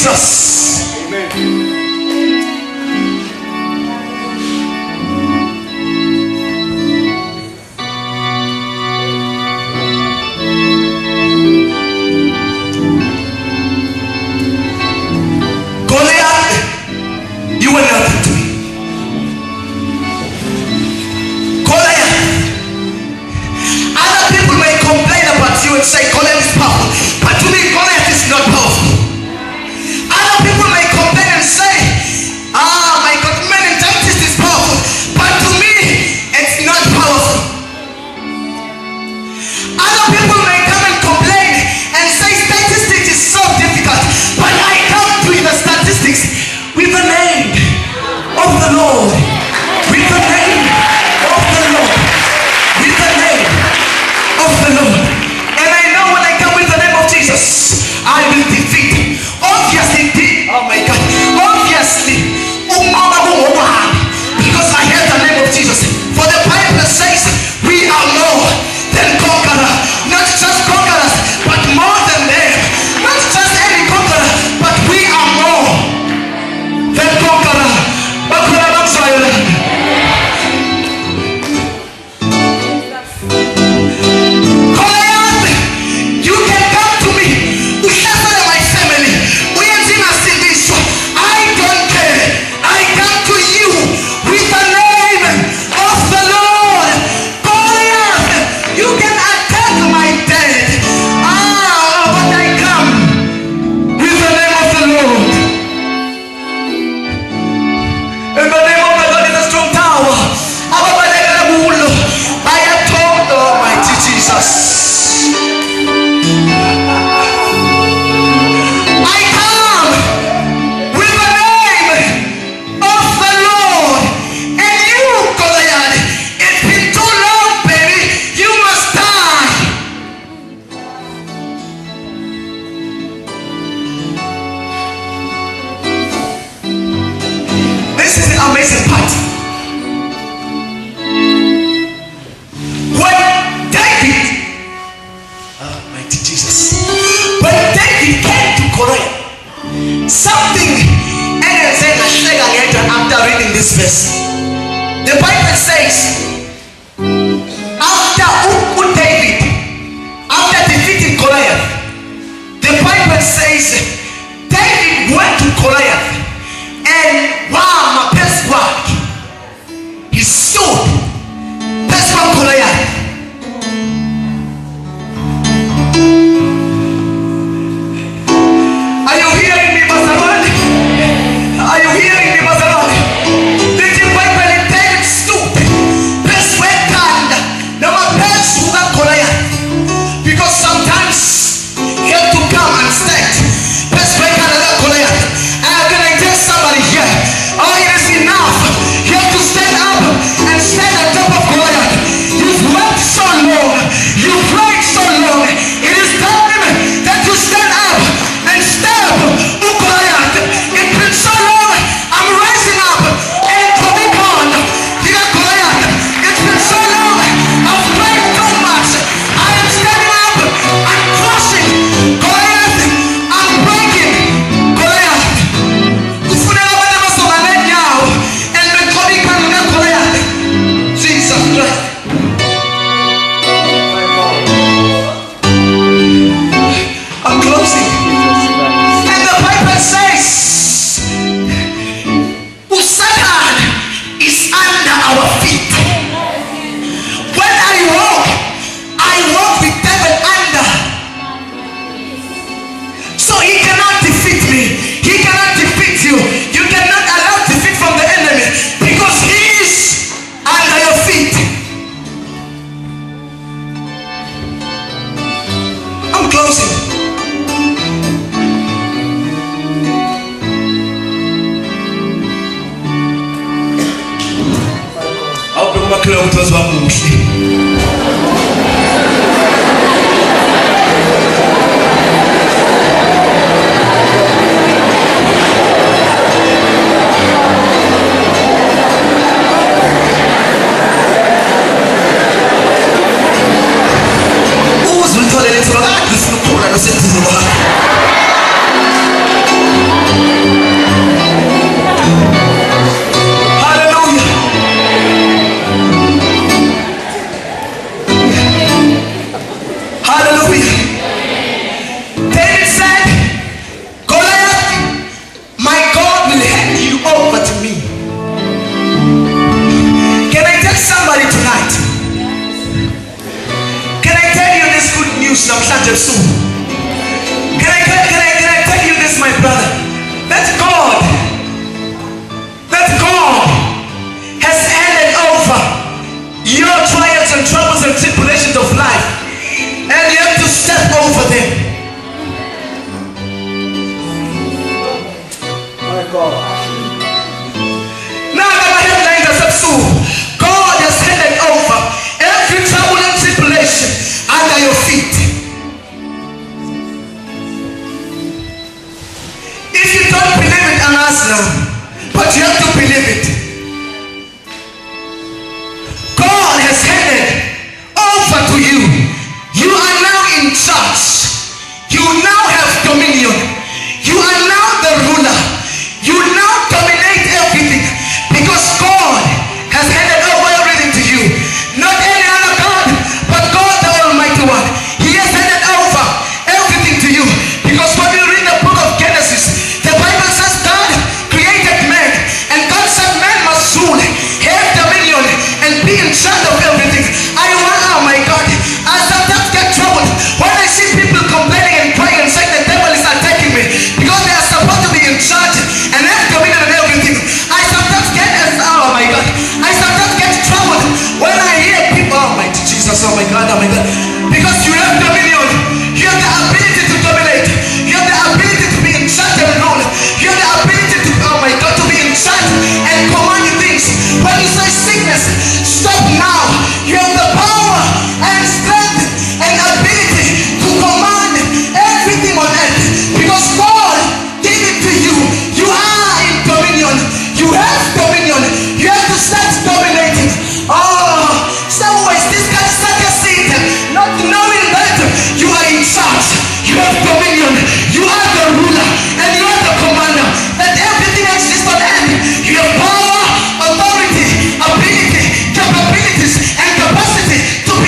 Jesus. Amen. You were nothing to me. Goliath. Other people may complain about you and say Goliath is powerful, but to me Goliath is not powerful. Other people may complain and say, my God, meningitis is powerful, but to me it's not powerful. Other people may come and complain and say statistics is so difficult, but I come to the statistics with the name of the Lord, with the name of the Lord, with the name of the Lord. And I know when I come with the name of Jesus, I will defeat. Obviously, oh my God, obviously, because I have the name of Jesus. For the Bible says we are more than conquerors, not just conquerors, but more than them. Not just any conqueror, but we are more than conquerors. Amazing part. When David, mighty Jesus, when David came to Goliath, something after reading this verse, the Bible says, after David, after defeating Goliath, the Bible says David went to Goliath. And wow, my best work, he stood best one Goliath. Are you hearing me, Mazarani? Are you hearing me, Mazarani? Did you wait when David stood best weapon? Now my best one Goliath. Because sometimes he had to come and stand best weapon another Goliath. Somebody here, oh, it is enough. You have to stand up and stand on top of Goliath. You've worked so long, you've prayed so long. It is time that you stand up and stab Goliath. It's been so long. I'm rising up and coming on. You got Goliath. It's been so long. I've prayed so much. I am standing up. I'm crushing Goliath. I'm breaking Goliath. Jesus Christ. I'm closing. And the Bible says Satan is under our feet. When I walk with devil under. So he cannot defeat me. He cannot defeat you. You cannot allow defeat from the enemy because he is under your feet. I'm closing. I'll bring my clothes as well. Uzulitole let's go. namhlanje ebusuku